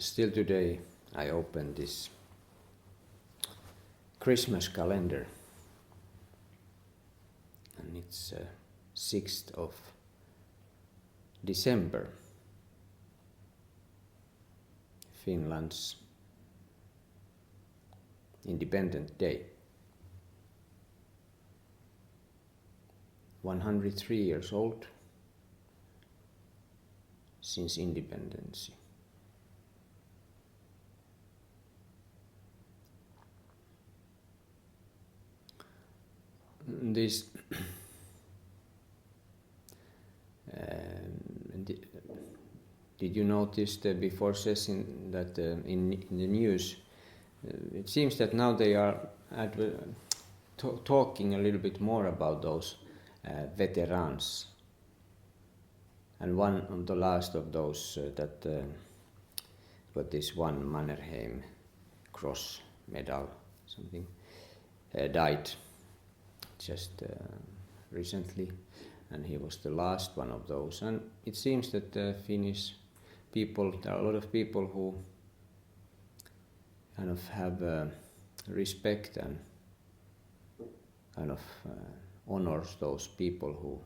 Still today I opened this Christmas calendar, and it's 6th of December, Finland's Independent Day. 103 years old since independence. This did you notice before Sesshin that in the news it seems that now they are talking a little bit more about those veterans, and one of the last of those that got this one Mannerheim Cross medal something died just recently, and he was the last one of those. And it seems that Finnish people, there are a lot of people who kind of have respect and kind of honors those people who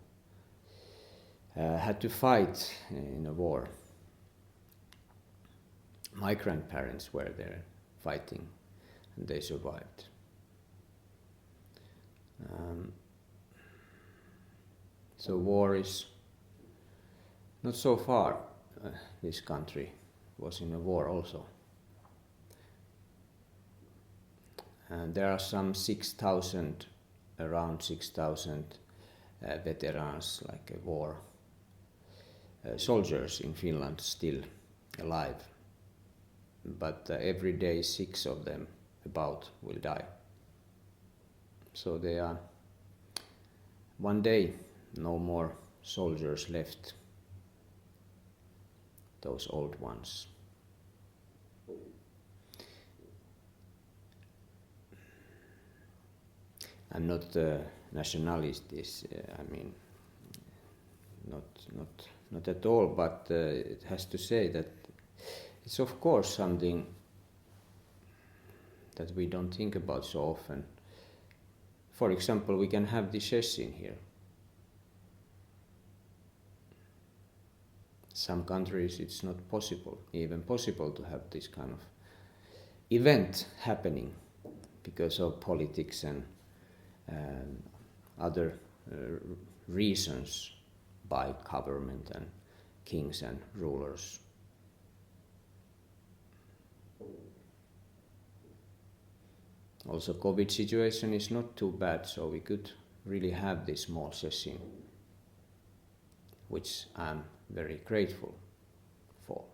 had to fight in a war. My grandparents were there fighting, and they survived. So war is not so far. This country was in a war also. And there are some 6,000, around 6,000 veterans, like war soldiers in Finland still alive. But every day 6 of them about will die. So there are one day no more soldiers left, those old ones. I'm not a nationalist, I mean, not at all, but it has to say that it's of course something that we don't think about so often. For example, we can have the Sesshin here. Some countries it's not possible, even possible to have this kind of event happening because of politics and other reasons by government and kings and rulers. Also, COVID situation is not too bad, so we could really have this small session, which I'm very grateful for.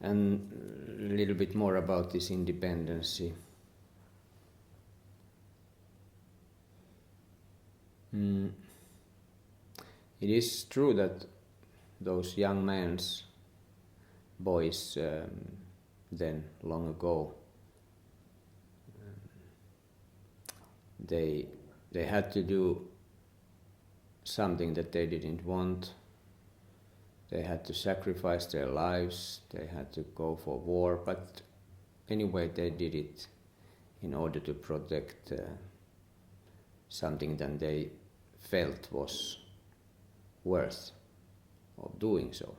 And a little bit more about this independence. It is true that those young men's boys then long ago they had to do something that they didn't want. They had to sacrifice their lives, they had to go for war, but anyway they did it in order to protect something that they felt was worth of doing so.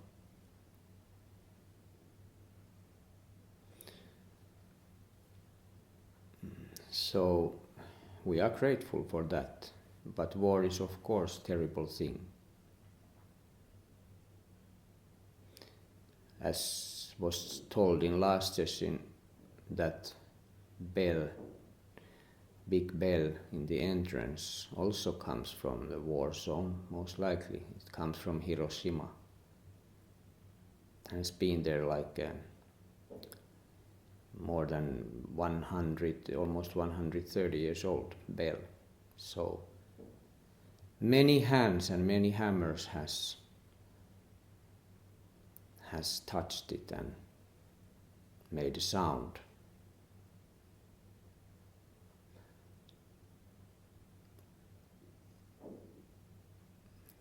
So we are grateful for that, but war is of course a terrible thing. As was told in last session, that bell, big bell in the entrance also comes from the war zone, most likely. It comes from Hiroshima. And it's been there like more than 100, almost 130 years old bell. So many hands and many hammers has touched it and made a sound.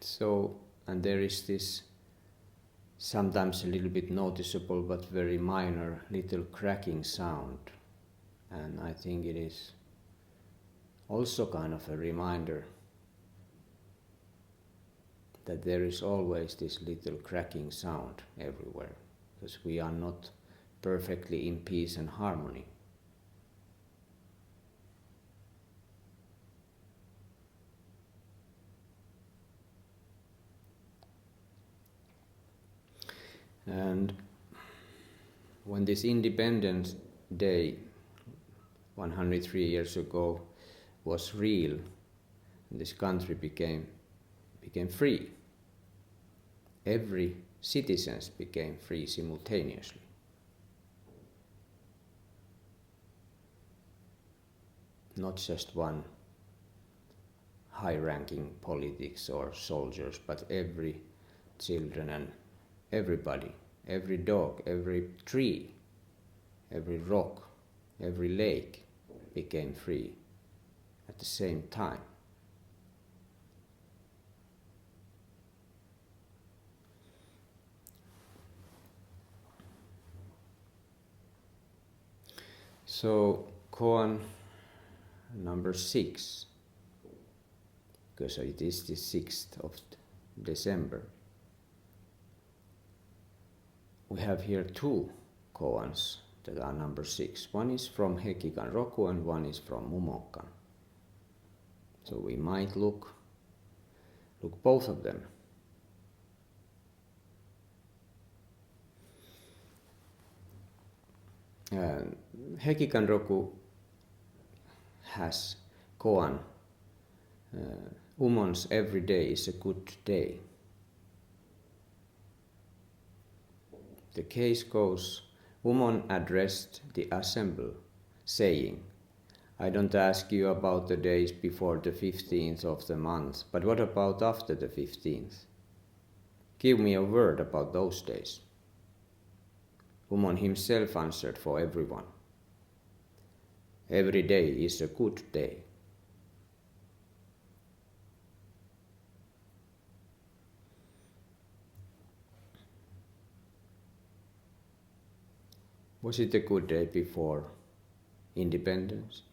So and there is this sometimes a little bit noticeable but very minor little cracking sound, and I think it is also kind of a reminder that there is always this little cracking sound everywhere, because we are not perfectly in peace and harmony. And when this Independence Day 103 years ago was real, this country became free. Every citizen became free simultaneously. Not just one high-ranking politics or soldiers, but every children and everybody, every dog, every tree, every rock, every lake became free at the same time. So koan number 6, because it is the 6th of December. We have here 2 koans that are number 6. One is from Hekikanroku and one is from Mumokan. So we might look both of them. Hekikanroku has koan, Umon's every day is a good day. The case goes, Umon addressed the assembly, saying, I don't ask you about the days before the 15th of the month, but what about after the 15th? Give me a word about those days. Umon himself answered for everyone. Every day is a good day. Was it a good day before independence?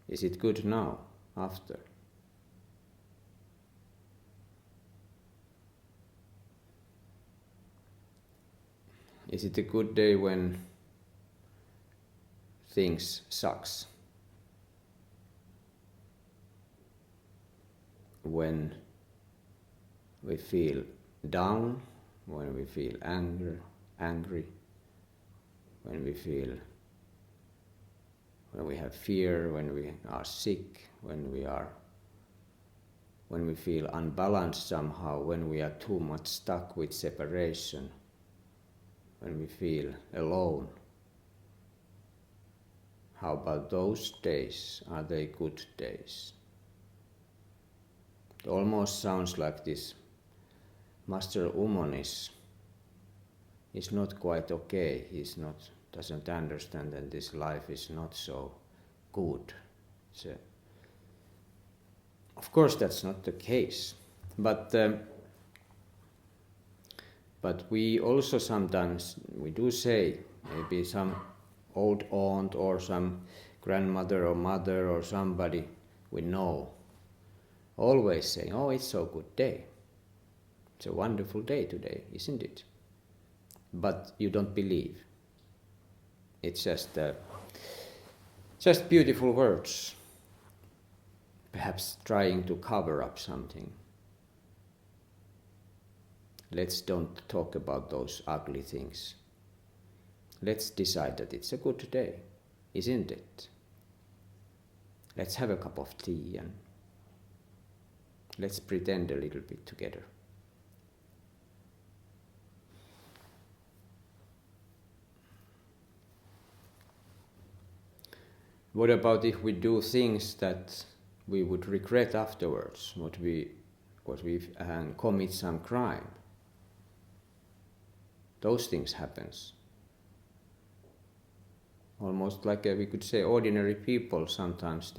Is it good now, after? Is it a good day when things sucks? When we feel down, when we feel angry, when we have fear, when we are sick, when we feel unbalanced somehow, when we are too much stuck with separation, when we feel alone. How about those days? Are they good days? It almost sounds like this Master Umon is not quite okay. Doesn't understand that this life is not so good. Of course, that's not the case, but we also sometimes we do say, maybe some old aunt or some grandmother or mother or somebody we know always saying, "Oh, it's so good day. It's a wonderful day today, isn't it?" But you don't believe. It's just beautiful words, perhaps trying to cover up something. Let's don't talk about those ugly things. Let's decide that it's a good day, isn't it? Let's have a cup of tea and let's pretend a little bit together. What about if we do things that we would regret afterwards? What we commit some crime? Those things happens. Almost like we could say ordinary people. Sometimes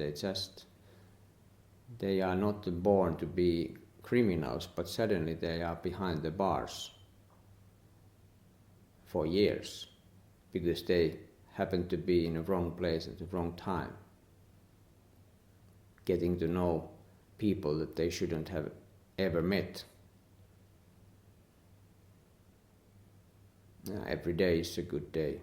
they are not born to be criminals, but suddenly they are behind the bars for years because they happen to be in the wrong place at the wrong time, getting to know people that they shouldn't have ever met. Every day is a good day.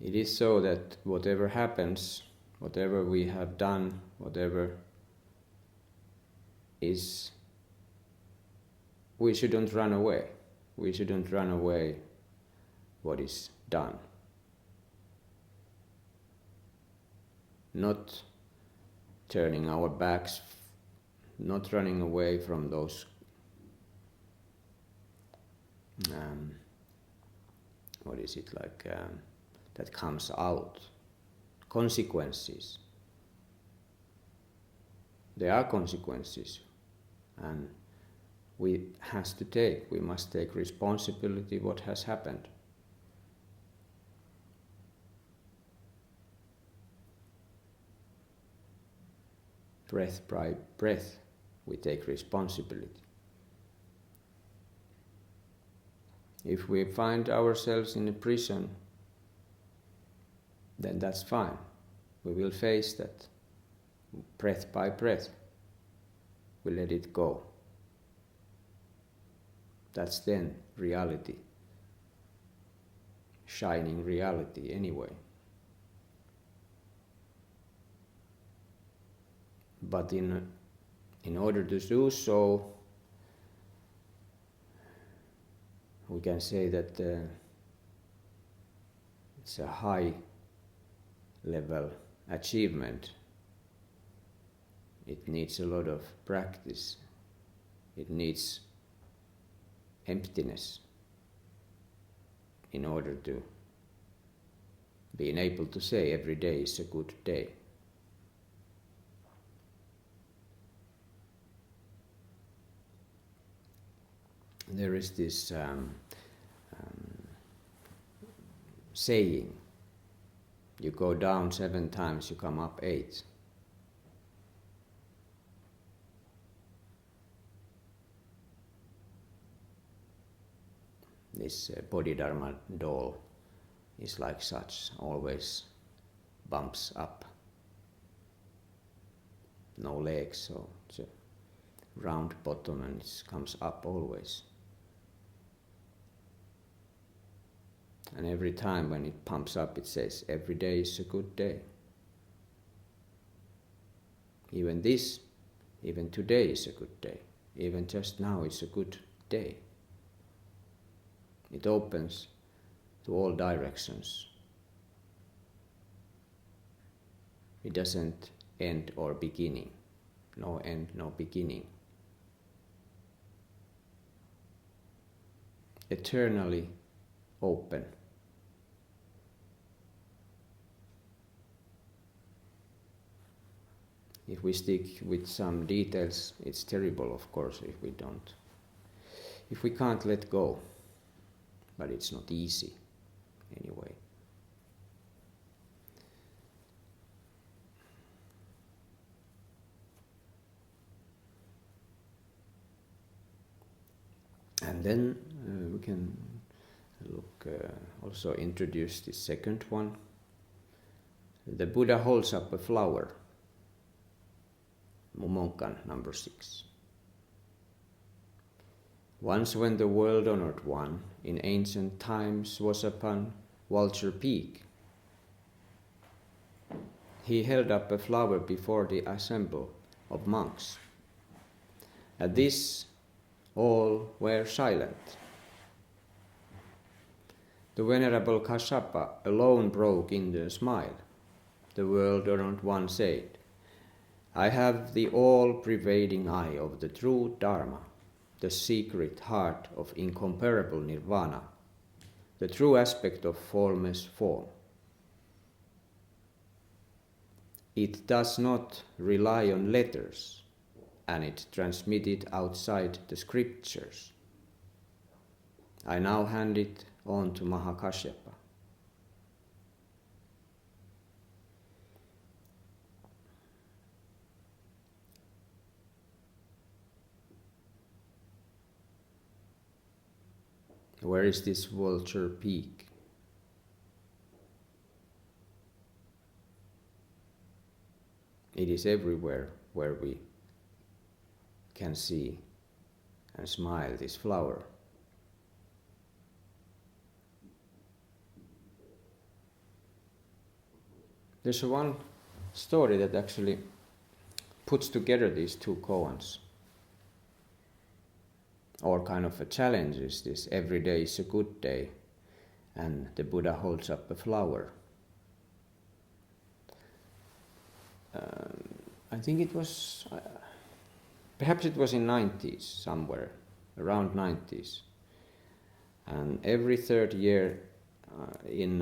It is so that whatever happens, whatever we have done, whatever is, we shouldn't run away. We shouldn't run away what is done. Not turning our backs, not running away from those that comes out, consequences. There are consequences, and we must take responsibility what has happened. Breath by breath, we take responsibility. If we find ourselves in a prison, then that's fine. We will face that breath by breath. We let it go. That's then reality, shining reality anyway. But in order to do so, we can say that it's a high level achievement. It needs a lot of practice. It needs emptiness in order to being able to say every day is a good day. There is this saying, you go down 7 times, you come up 8. This Bodhidharma doll is like such, always bumps up. No legs, so it's a round bottom and it comes up always. And every time when it pumps up, it says, every day is a good day. Even today is a good day. Even just now is a good day. It opens to all directions. It doesn't end or beginning. No end, no beginning. Eternally open. If we stick with some details, it's terrible, of course, if we can't let go. But it's not easy, anyway. And then we can also introduce the second one. The Buddha holds up a flower. Momonkan, number 6. Once when the world-honored one in ancient times was upon Vulture Peak, he held up a flower before the assembly of monks. At this, all were silent. The venerable Kassapa alone broke into a smile. The world-honored one said, I have the all-pervading eye of the true Dharma, the secret heart of incomparable nirvana, the true aspect of formless form. It does not rely on letters, and it transmitted outside the scriptures. I now hand it on to Mahakasyapa. Where is this Vulture Peak? It is everywhere where we can see and smile this flower. There's one story that actually puts together these two koans. Or kind of a challenge is this: every day is a good day, and the Buddha holds up a flower. I think it was, perhaps it was in 90s somewhere, around 90s. And every third year in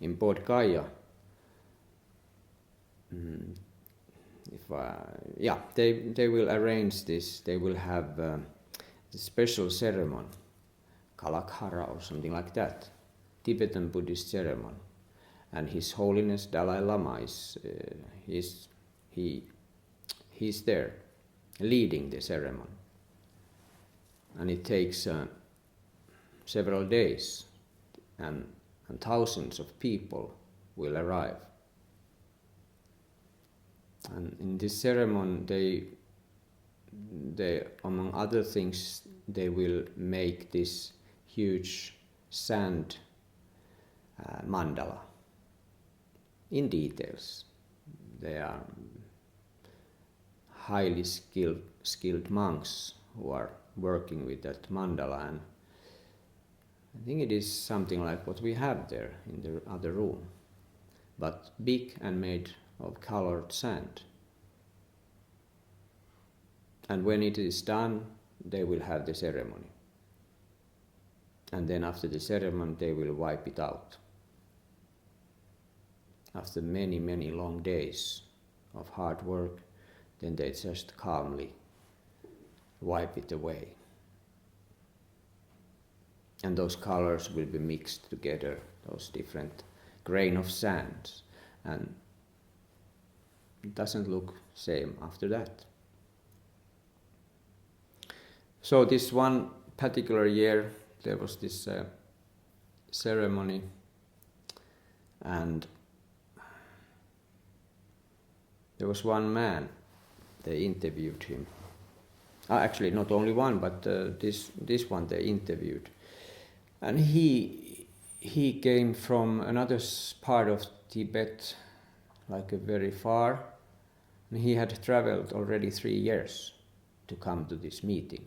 Bodh Gaya, they will arrange this. They will have a special ceremony, Kalakhara or something like that, Tibetan Buddhist ceremony. And His Holiness Dalai Lama is he's there, leading the ceremony, and it takes several days, and thousands of people will arrive. And in this ceremony, they among other things, they will make this huge sand mandala in details. They are highly skilled monks who are working with that mandala, and I think it is something like what we have there in the other room, but big and made of colored sand. And when it is done, they will have the ceremony. And then after the ceremony, they will wipe it out. After many, many long days of hard work, then they just calmly wipe it away. And those colors will be mixed together, those different grain of sand, and it doesn't look same after that. So this one particular year, there was this ceremony, and there was one man. They interviewed him. Actually, not only one, but this one they interviewed, and he came from another part of Tibet, like a very far, and he had traveled already 3 years to come to this meeting.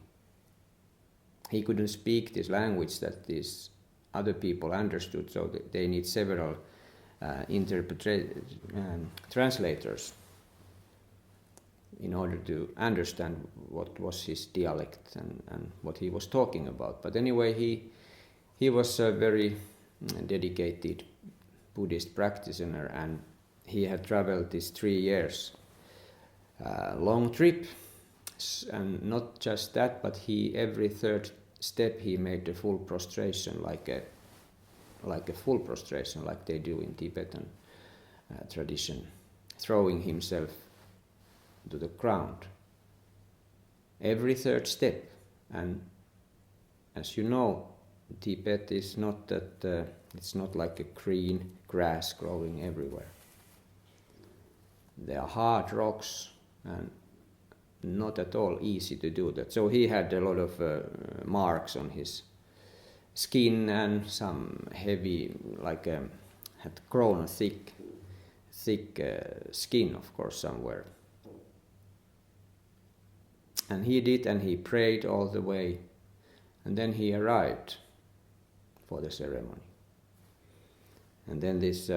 He couldn't speak this language that these other people understood, so they need several translators in order to understand what was his dialect and what he was talking about. But anyway, he was a very dedicated Buddhist practitioner, and he had traveled this 3 years long trip. And not just that, but every third step he made a full prostration, like a full prostration, like they do in Tibetan tradition, throwing himself to the ground. Every third step. And as you know, Tibet is not that it's not like a green grass growing everywhere. There are hard rocks and not at all easy to do that. So he had a lot of marks on his skin, and some heavy, had grown a thick skin, of course, somewhere. And he did, and he prayed all the way, and then he arrived for the ceremony. And then this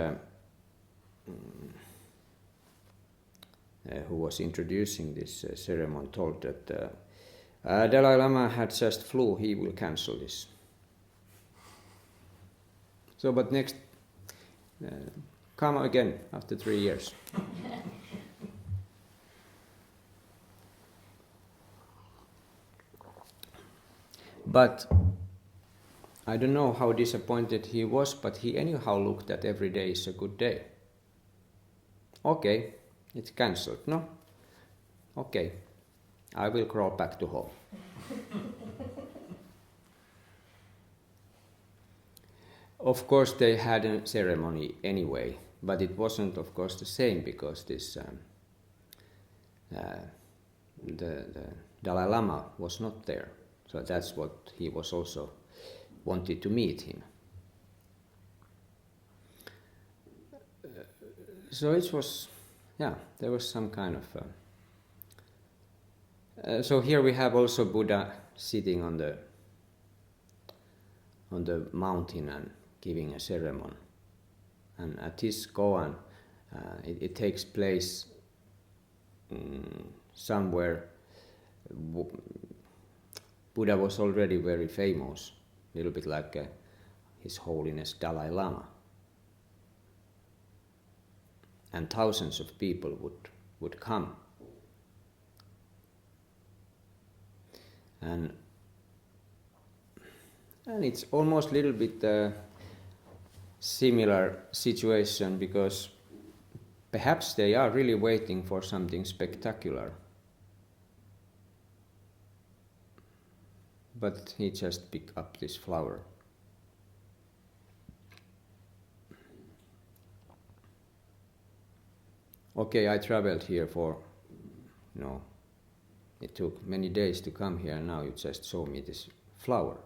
who was introducing this ceremony told that Dalai Lama had just flew, he will cancel this. So, but next, come again after 3 years. But I don't know how disappointed he was, but he anyhow looked at every day is a good day. Okay, it's cancelled, no? Okay, I will crawl back to home. of course they had a ceremony anyway, but it wasn't of course the same because this the Dalai Lama was not there. So that's what he was also wanted to meet him. So it was, there was some kind of so here we have also Buddha sitting on the mountain and giving a ceremony. And at this koan, it takes place somewhere. Buddha was already very famous, a little bit like His Holiness Dalai Lama. And thousands of people would come. And it's almost a little bit similar situation because perhaps they are really waiting for something spectacular. But he just picked up this flower. Okay, I traveled here for, it took many days to come here, and now you just saw me this flower.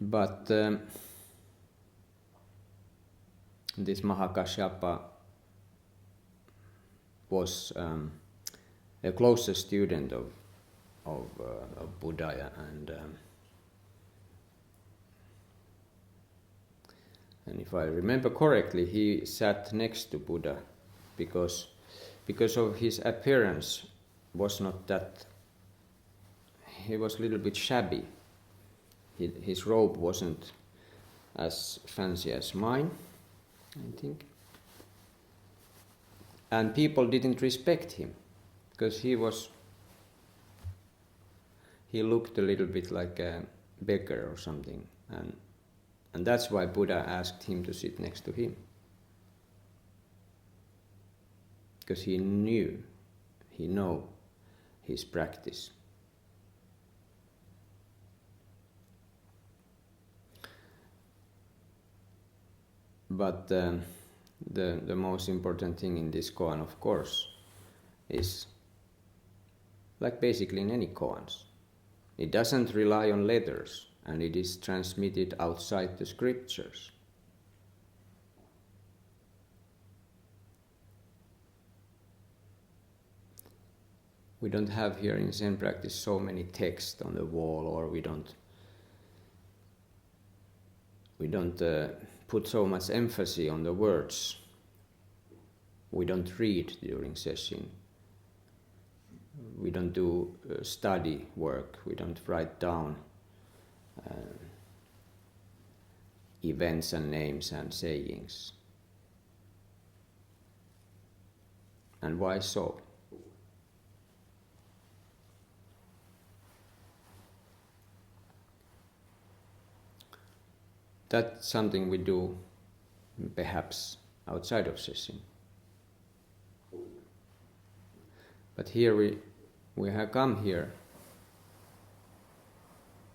But this Mahakashyapa was a closest student of Buddha, and if I remember correctly, he sat next to Buddha because of his appearance was not that. He was a little bit shabby. His robe wasn't as fancy as mine, I think. And people didn't respect him because he looked a little bit like a beggar or something, and that's why Buddha asked him to sit next to him, because he knew his practice. But the most important thing in this koan, of course, is like basically in any koans. It doesn't rely on letters, and it is transmitted outside the scriptures. We don't have here in Zen practice so many texts on the wall, or we don't put so much emphasis on the words. We don't read during session. We don't do study work. We don't write down events and names and sayings. And why so? That's something we do perhaps outside of session. But here we have come here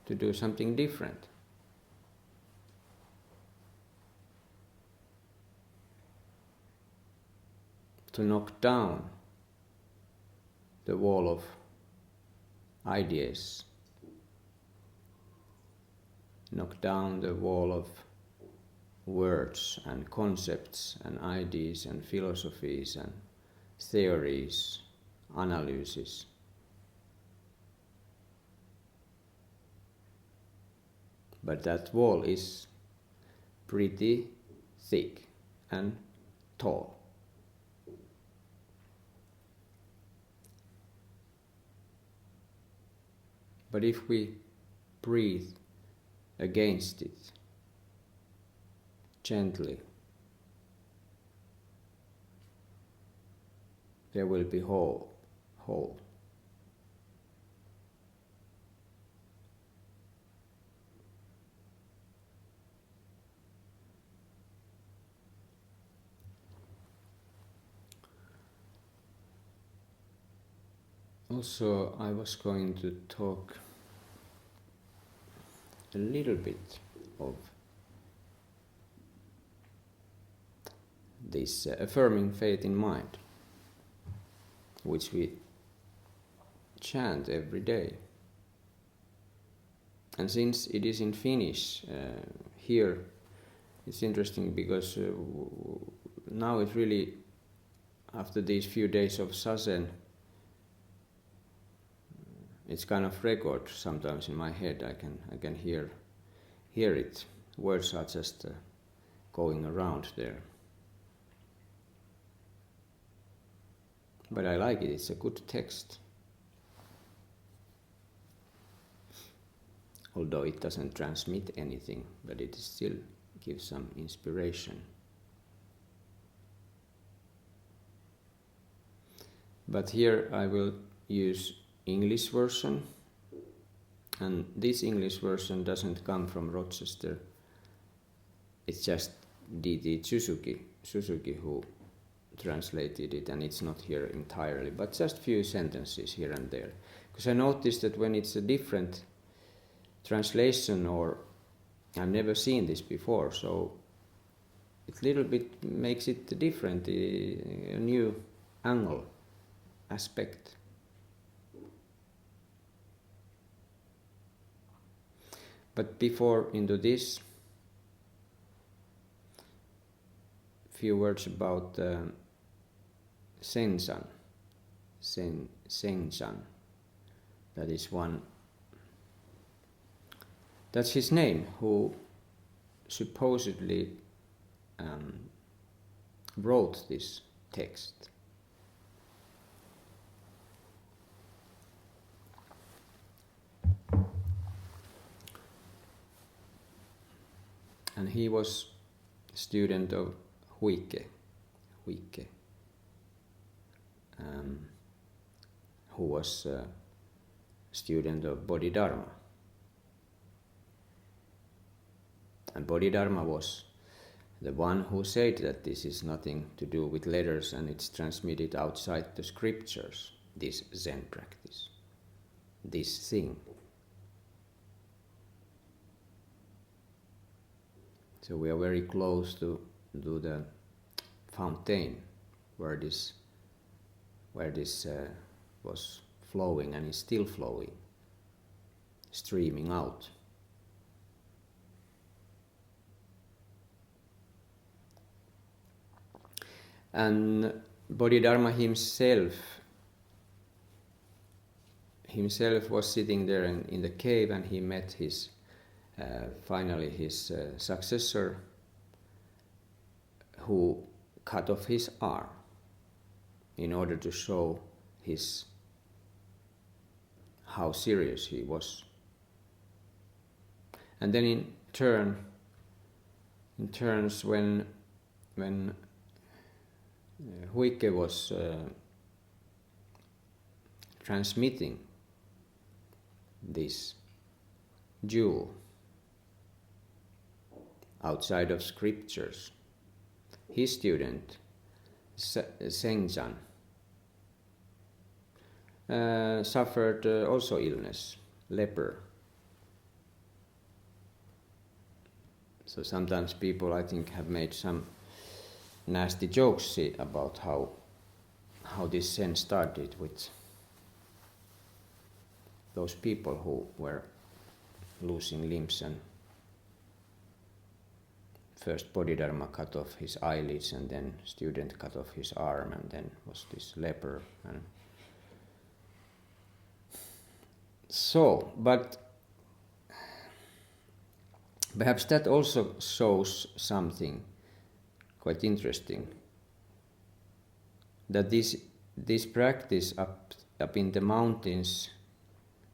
to do something different. To knock down the wall of ideas. Knock down the wall of words and concepts and ideas and philosophies and theories, analysis. But that wall is pretty thick and tall. But if we breathe against it gently, there will be hole. Also, I was going to talk a little bit of this affirming faith in mind, which we chant every day. And since it is in Finnish, here it's interesting because now it really, after these few days of Sazen, it's kind of record sometimes in my head. I can hear it. Words are just going around there. But I like it. It's a good text. Although it doesn't transmit anything, but it still gives some inspiration. But here I will use English version, and this English version doesn't come from Rochester. It's just D.T. Suzuki who translated it, and it's not here entirely, but just few sentences here and there. Because I noticed that when it's a different translation, or I've never seen this before, so it little bit makes it different, a new angle, aspect. But before into this, few words about Sensan. That is one. That's his name, who supposedly wrote this text. And he was a student of Huike, who was a student of Bodhidharma. And Bodhidharma was the one who said that this is nothing to do with letters and it's transmitted outside the scriptures, this Zen practice, this thing. So we are very close to the fountain where this was flowing and is still flowing, streaming out. And Bodhidharma himself was sitting there in the cave, and he met his finally his successor, who cut off his arm in order to show how serious he was. And then in turns when Huike was transmitting this jewel outside of scriptures, his student Senjan suffered also illness, leper. So sometimes people, I think, have made some nasty jokes about how this Zen started with those people who were losing limbs, and first Bodhidharma cut off his eyelids, and then student cut off his arm, and then was this leper. And so, but perhaps that also shows something quite interesting, that this practice up in the mountains,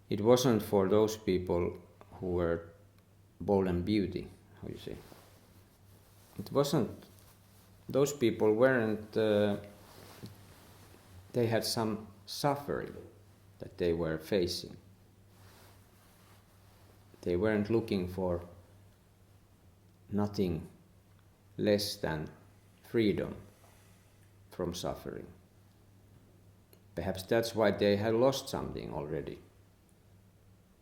it wasn't for those people who were bold and beauty, how you say. It wasn't, those people weren't, they had some suffering that they were facing. They weren't looking for nothing less than freedom from suffering. Perhaps that's why they had lost something already.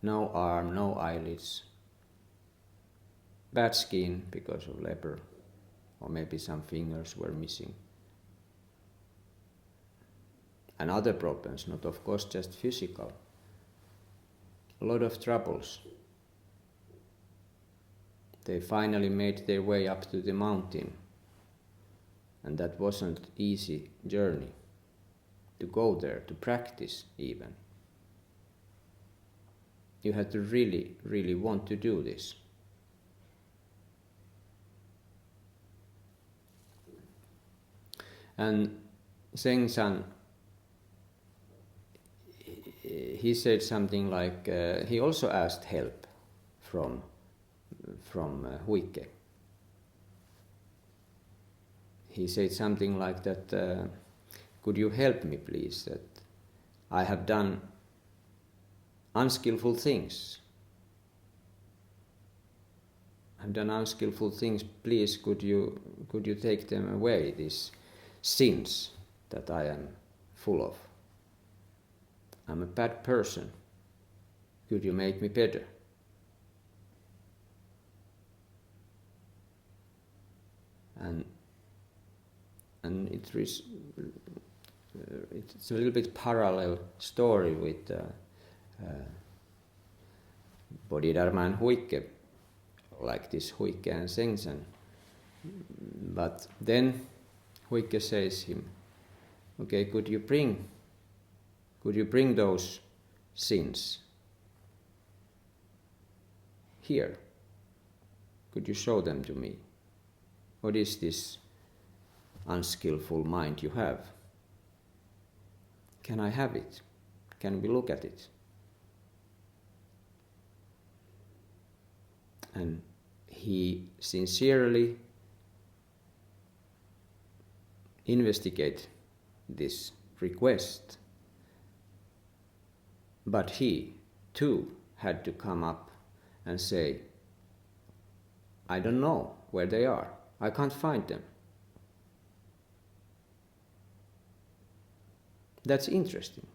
No arm, no eyelids, bad skin because of leper, or maybe some fingers were missing. And other problems, not of course just physical. A lot of troubles. They finally made their way up to the mountain, and that wasn't easy journey to go there, to practice even. You had to really, really want to do this. And Seng-san, he said something like, he also asked help from Huike. He said something like that, could you help me please, that I have done unskillful things. I've done unskillful things, please could you take them away, these sins that I am full of. I'm a bad person. Could you make me better? And it's a little bit parallel story with Bodhidharma and Huike, like this Huike and Seng-san. But then Huike says him, okay, could you bring those sins here? Could you show them to me? What is this unskillful mind you have? Can I have it? Can we look at it? And he sincerely investigated this request, but he too had to come up and say, I don't know where they are. I can't find them. That's interesting.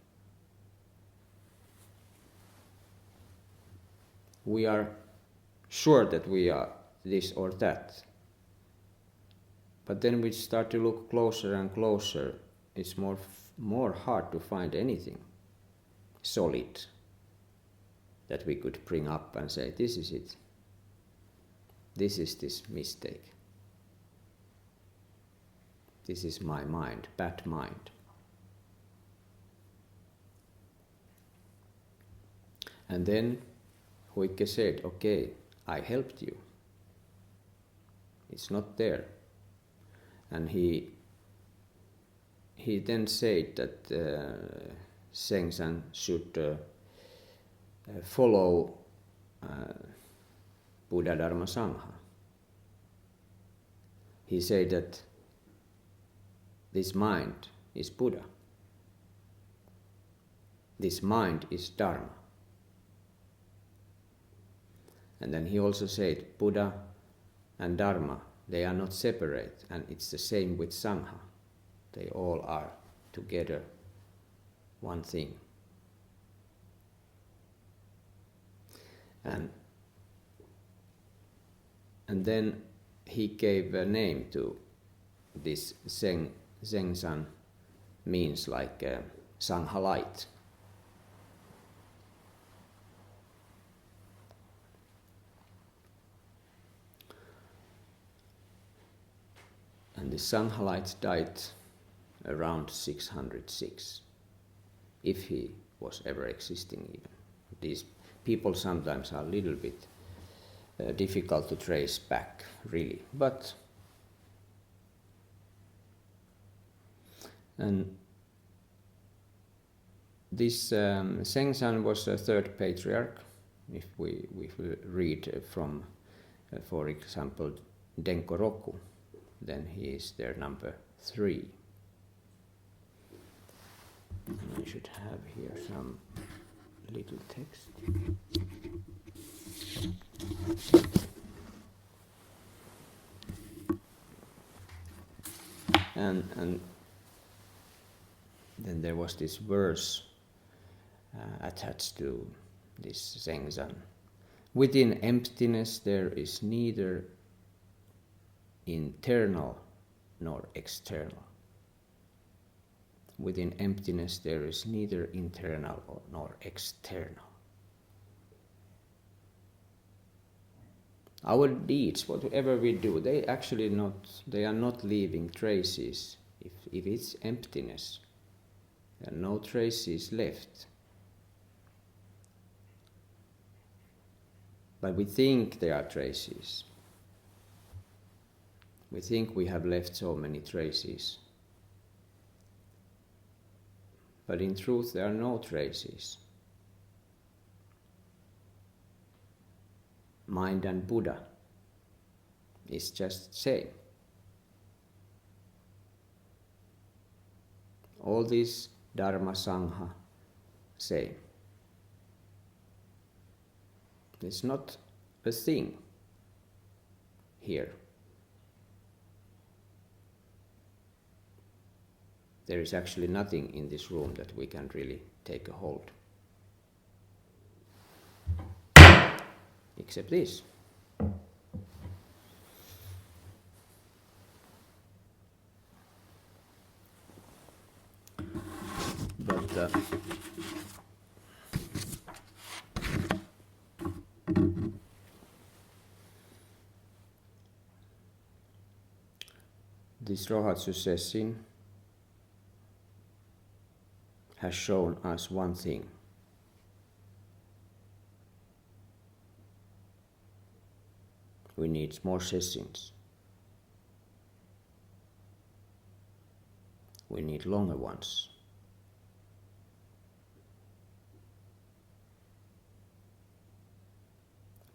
We are sure that we are this or that. But then we start to look closer and closer. It's more hard to find anything solid that we could bring up and say, this is it. This is this mistake. This is my mind, bad mind. And then Huike said, okay, I helped you. It's not there. And he then said that Seng-san should follow Buddha Dharma Sangha. He said that this mind is Buddha. This mind is Dharma. And then he also said Buddha and Dharma, they are not separate, and it's the same with Sangha. They all are together one thing. And then he gave a name to this Seng-san, means like Sangha light. And the Sangha light died around 606, if he was ever existing even. These people sometimes are a little bit difficult to trace back, really. But and this Seng-san was a third patriarch. If we read from, for example, Denkoroku, then he is their number 3. I should have here some little text. And then there was this verse attached to this Zengzan. Within emptiness there is neither internal nor external. Within emptiness there is neither internal nor external. Our deeds, whatever we do, they are not leaving traces. If it's emptiness, there are no traces left. But we think there are traces. We think we have left so many traces. But in truth, there are no traces. Mind and Buddha is just same. All this Dharma Sangha, same. It's not a thing here. There is actually nothing in this room that we can really take a hold. Except this. But this Rohatsu Sesshin has shown us one thing. We need more sessions. We need longer ones.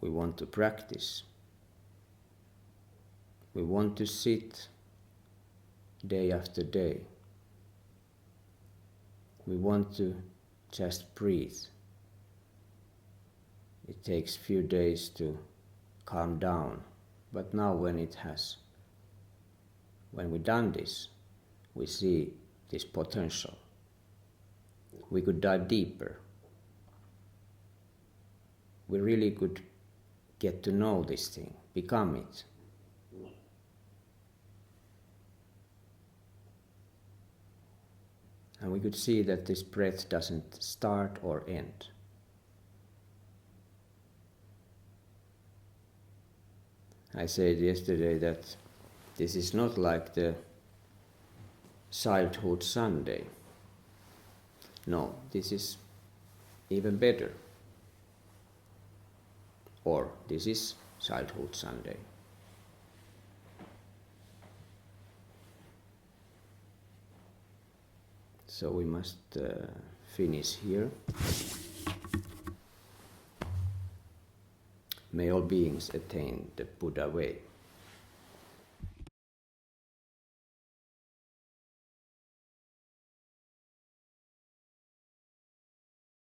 We want to practice. We want to sit day after day. We want to just breathe. It takes few days to calm down, but now when we've done this, we see this potential. We could dive deeper. We really could get to know this thing, become it. And we could see that this breath doesn't start or end. I said yesterday that this is not like the childhood Sunday. No, this is even better. Or this is childhood Sunday. So we must finish here. May all beings attain the Buddha way.